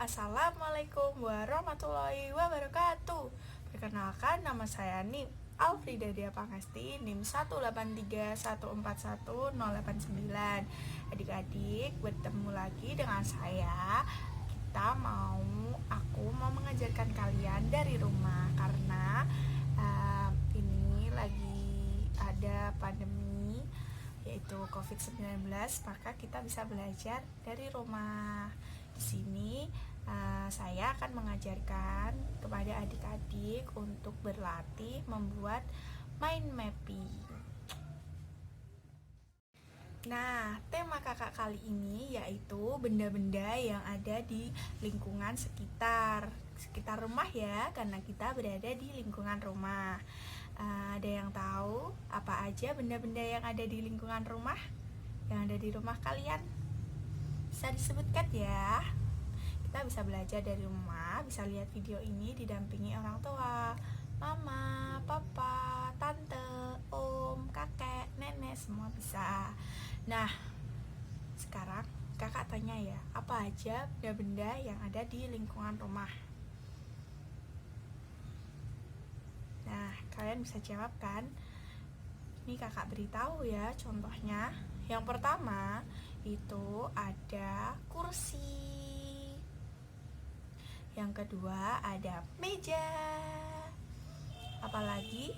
Assalamualaikum warahmatullahi wabarakatuh. Perkenalkan, nama saya Nim Alfrida Dia Pangesti, NIM 183141089. Adik-adik, bertemu lagi dengan saya. Aku mau mengajarkan kalian dari rumah karena ini lagi ada pandemi, yaitu COVID-19, maka kita bisa belajar dari rumah. Di sini saya akan mengajarkan kepada adik-adik untuk berlatih membuat mind mapping. Nah, tema kakak kali ini yaitu benda-benda yang ada di lingkungan sekitar rumah ya, karena kita berada di lingkungan rumah. Ada yang tahu apa aja benda-benda yang ada di lingkungan rumah? Yang ada di rumah kalian? Bisa disebutkan ya. Kita bisa belajar dari rumah, bisa lihat video ini didampingi orang tua, mama, papa, tante, om, kakek, nenek, semua bisa. Nah, sekarang kakak tanya ya, apa aja benda-benda yang ada di lingkungan rumah? Nah, kalian bisa jawab kan? Ini kakak beritahu ya contohnya. Yang pertama itu ada kursi. Yang kedua ada meja. Apalagi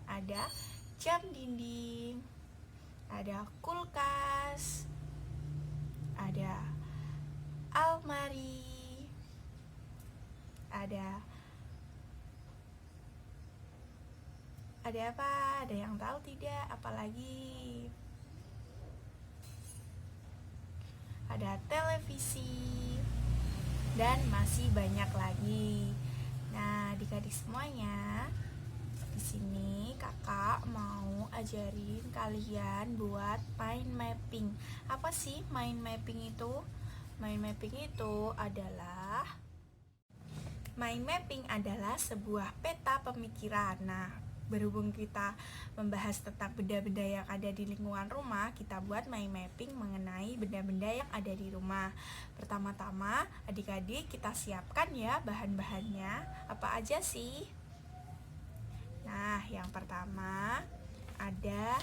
ada jam dinding, ada kulkas, ada almari, ada apa? Ada yang tahu tidak? Apalagi ada televisi dan masih banyak lagi. Nah, adik-adik semuanya, di sini kakak mau ajarin kalian buat mind mapping. Apa sih mind mapping itu? Mind mapping adalah sebuah peta pemikiran. Nah, berhubung kita membahas tentang benda-benda yang ada di lingkungan rumah, kita buat mind mapping mengenai benda-benda yang ada di rumah. Pertama-tama, adik-adik kita siapkan ya bahan-bahannya. Apa aja sih? Nah, yang pertama ada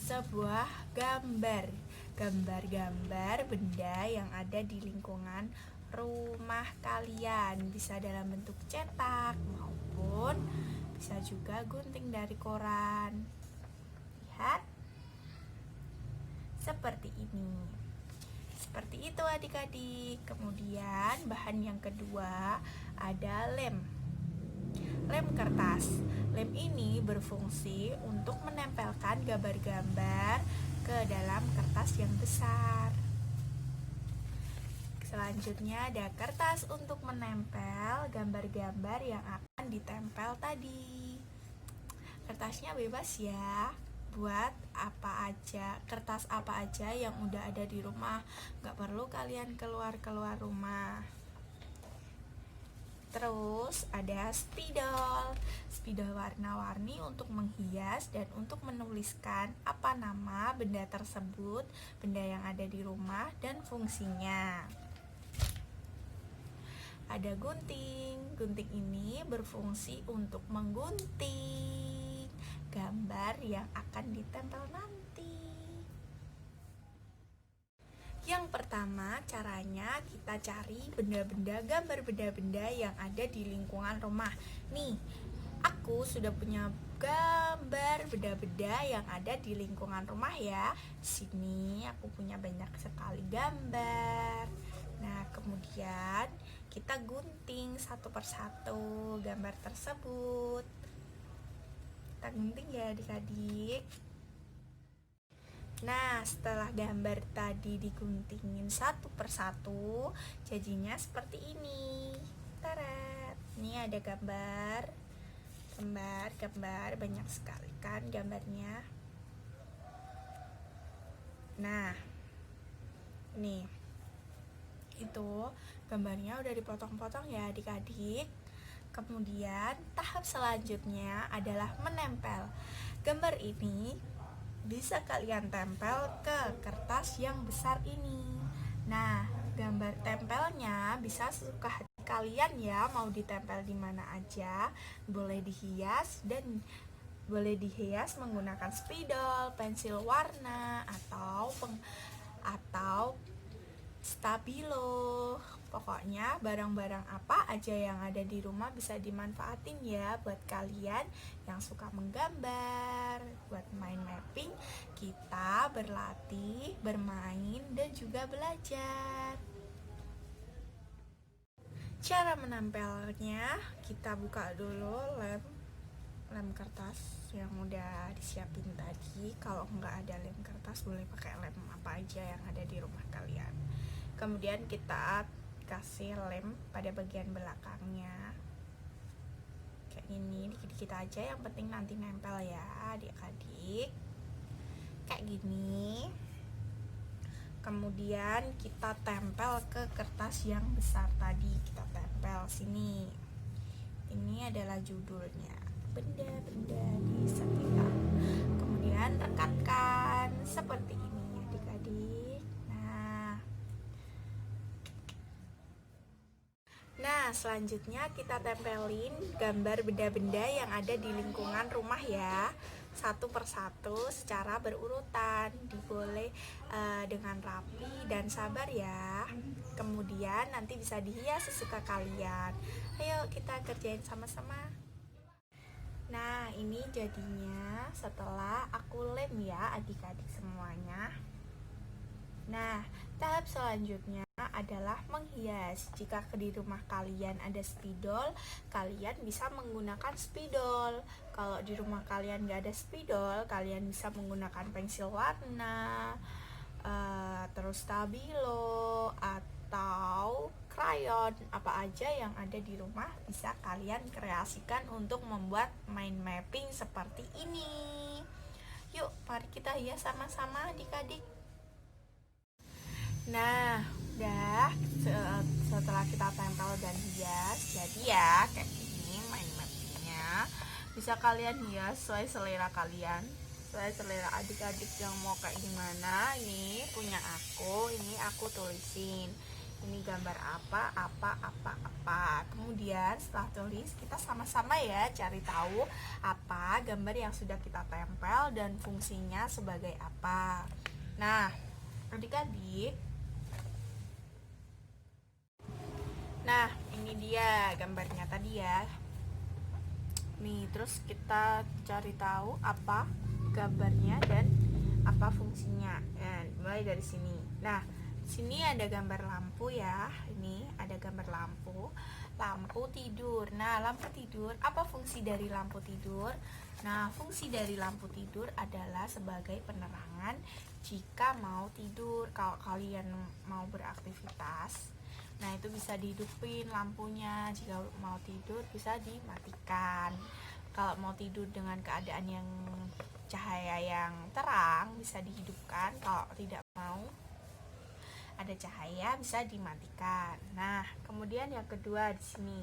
sebuah gambar benda yang ada di lingkungan rumah kalian. Bisa dalam bentuk cetak maupun bisa juga gunting dari koran. Lihat, seperti ini. Seperti itu adik-adik. Kemudian bahan yang kedua ada lem kertas. Lem ini berfungsi untuk menempelkan gambar-gambar ke dalam kertas yang besar. Selanjutnya ada kertas untuk menempel gambar-gambar yang akan ditempel tadi. Kertasnya bebas ya, buat apa aja, kertas apa aja yang udah ada di rumah, gak perlu kalian keluar rumah. Terus ada spidol warna-warni untuk menghias dan untuk menuliskan apa nama benda tersebut, benda yang ada di rumah dan fungsinya. Ada gunting ini berfungsi untuk menggunting gambar yang akan ditempel nanti. Yang pertama, caranya kita cari gambar benda-benda yang ada di lingkungan rumah. Nih, aku sudah punya gambar benda-benda yang ada di lingkungan rumah ya. Di sini aku punya banyak sekali gambar. Nah, kemudian kita gunting satu persatu gambar tersebut. Kita gunting ya adik-adik. Nah, setelah gambar tadi diguntingin satu persatu, jadinya seperti ini. Tarat. Ini ada gambar banyak sekali kan gambarnya. Nah, nih, itu gambarnya udah dipotong-potong ya adik-adik. Kemudian tahap selanjutnya adalah menempel. Gambar ini bisa kalian tempel ke kertas yang besar ini. Nah, gambar tempelnya bisa sesuka hati kalian ya, mau ditempel di mana aja, boleh dihias menggunakan spidol, pensil warna atau stabilo. Pokoknya barang-barang apa aja yang ada di rumah bisa dimanfaatin ya buat kalian yang suka menggambar, buat main mapping. Kita berlatih, bermain, dan juga belajar. Cara menempelnya, kita buka dulu lem kertas yang udah disiapin tadi. Kalau nggak ada lem kertas, boleh pakai lem apa aja yang ada di rumah kalian. Kemudian kita kasih lem pada bagian belakangnya kayak gini, dikit-dikit aja, yang penting nanti nempel ya adik-adik, kayak gini. Kemudian kita tempel ke kertas yang besar tadi, kita tempel sini. Ini adalah judulnya, benda-benda di sekitar. Kemudian rekatkan seperti ini adik-adik. Nah, selanjutnya kita tempelin gambar benda-benda yang ada di lingkungan rumah ya, satu persatu secara berurutan, diboleh dengan rapi dan sabar ya. Kemudian nanti bisa dihias sesuka kalian. Ayo kita kerjain sama-sama. Nah, ini jadinya setelah aku lem ya adik-adik semuanya. Nah, tahap selanjutnya adalah menghias. Jika di rumah kalian ada spidol, kalian bisa menggunakan spidol. Kalau di rumah kalian gak ada spidol, kalian bisa menggunakan pensil warna, terus stabilo, atau krayon. Apa aja yang ada di rumah bisa kalian kreasikan untuk membuat mind mapping seperti ini. Yuk, mari kita hias sama-sama adik-adik. Nah, udah setelah kita tempel dan hias, jadi ya kayak gini mind mappingnya. Bisa kalian hias sesuai selera kalian, sesuai selera adik-adik yang mau kayak gimana. Ini punya aku, ini aku tulisin. Ini gambar apa. Kemudian setelah tulis, kita sama-sama ya cari tahu apa gambar yang sudah kita tempel dan fungsinya sebagai apa. Nah, adik-adik, nah ini dia gambarnya tadi ya. Nih, terus kita cari tahu apa gambarnya dan apa fungsinya. Nah, mulai dari sini. Nah, sini ada gambar lampu ya. Ini ada gambar lampu tidur. Nah, lampu tidur, apa fungsi dari lampu tidur? Nah, fungsi dari lampu tidur adalah sebagai penerangan jika mau tidur. Kalau kalian mau beraktivitas, nah itu bisa dihidupin lampunya. Jika mau tidur bisa dimatikan. Kalau mau tidur dengan keadaan yang cahaya yang terang bisa dihidupkan. Kalau tidak mau ada cahaya bisa dimatikan. Nah, kemudian yang kedua di sini.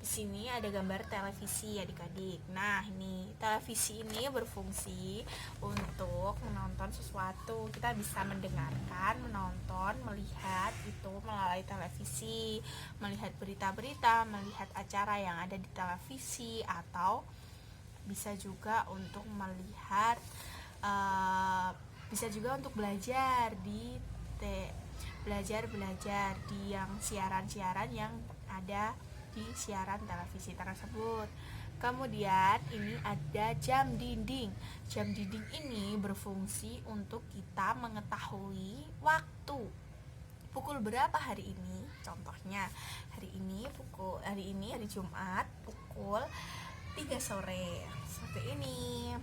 Di sini ada gambar televisi adik-adik. Nah, ini televisi ini berfungsi untuk menonton sesuatu. Kita bisa mendengarkan, menonton, melihat itu melalui televisi, melihat berita-berita, melihat acara yang ada di televisi, atau bisa juga untuk melihat bisa juga untuk belajar di belajar di yang siaran-siaran yang ada di siaran televisi tersebut. Kemudian ini ada jam dinding. Jam dinding ini berfungsi untuk kita mengetahui waktu. Pukul berapa hari ini? Contohnya hari ini hari Jumat pukul 3 sore. Seperti ini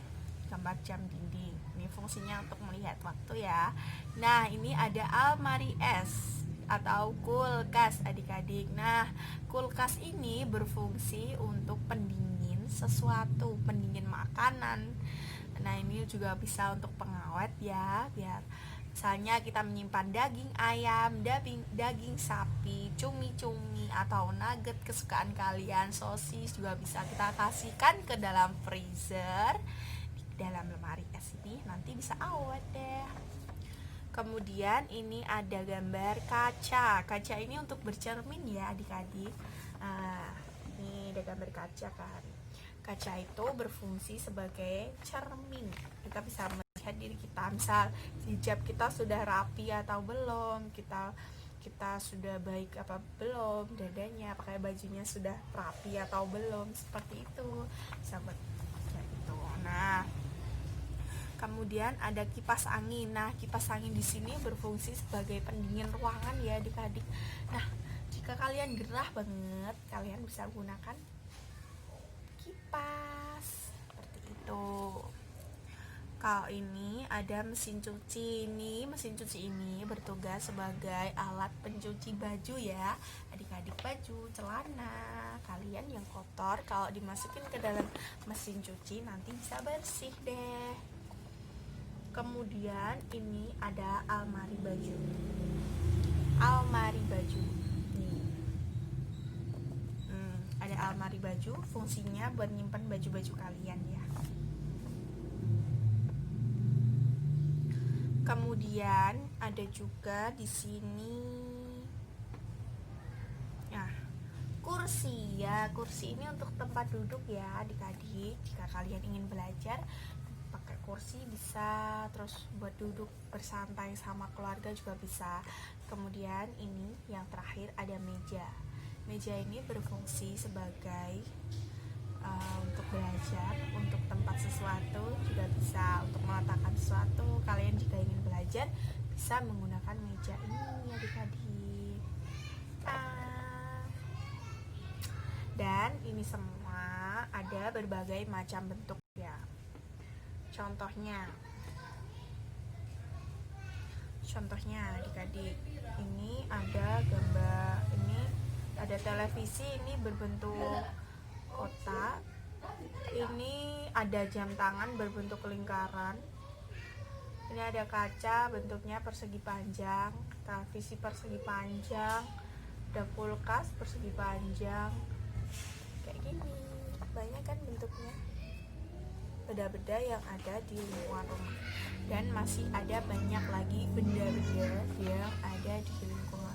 gambar jam dinding. Ini fungsinya untuk melihat waktu ya. Nah, ini ada almari es atau kulkas adik-adik. Nah, kulkas ini berfungsi untuk pendingin sesuatu, pendingin makanan. Nah, ini juga bisa untuk pengawet ya, biar misalnya kita menyimpan daging ayam, daging sapi, cumi-cumi, atau nugget kesukaan kalian, sosis, juga bisa kita kasihkan ke dalam freezer, di dalam lemari es ini, nanti bisa awet deh. Kemudian ini ada gambar kaca. Kaca ini untuk bercermin ya adik-adik. Nah, ini ada gambar kaca kan. Kaca itu berfungsi sebagai cermin. Kita bisa melihat diri kita, misal hijab kita sudah rapi atau belum, kita sudah baik apa belum, dadanya pakai bajunya sudah rapi atau belum, seperti itu sahabat gitu. Nah, kemudian ada kipas angin. Nah, kipas angin di sini berfungsi sebagai pendingin ruangan ya adik-adik. Nah, jika kalian gerah banget, kalian bisa gunakan kipas seperti itu. Kalau ini ada mesin cuci. Ini mesin cuci ini bertugas sebagai alat pencuci baju ya adik-adik. Baju, celana kalian yang kotor kalau dimasukin ke dalam mesin cuci nanti bisa bersih deh. Kemudian ini ada almari baju. Almari baju nih. Ada almari baju, fungsinya buat nyimpan baju-baju kalian ya. Kemudian ada juga di sini, nah, kursi ya. Kursi ini untuk tempat duduk ya adik-adik. Jika kalian ingin belajar pakai kursi bisa, terus buat duduk bersantai sama keluarga juga bisa. Kemudian ini yang terakhir ada meja. Meja ini berfungsi sebagai untuk belajar, untuk tempat sesuatu juga bisa, untuk meletakkan sesuatu. Kalian jika ingin belajar bisa menggunakan meja ini adik-adik. Dan ini semua ada berbagai macam bentuk ya. Contohnya adik-adik, ini ada gambar, ini ada televisi, ini berbentuk kotak. Ini ada jam tangan berbentuk lingkaran. Ini ada kaca bentuknya persegi panjang, televisi persegi panjang, ada kulkas persegi panjang. Kayak gini, banyak kan bentuknya. Benda-benda yang ada di lingkungan rumah. Dan masih ada banyak lagi benda-benda yang ada di lingkungan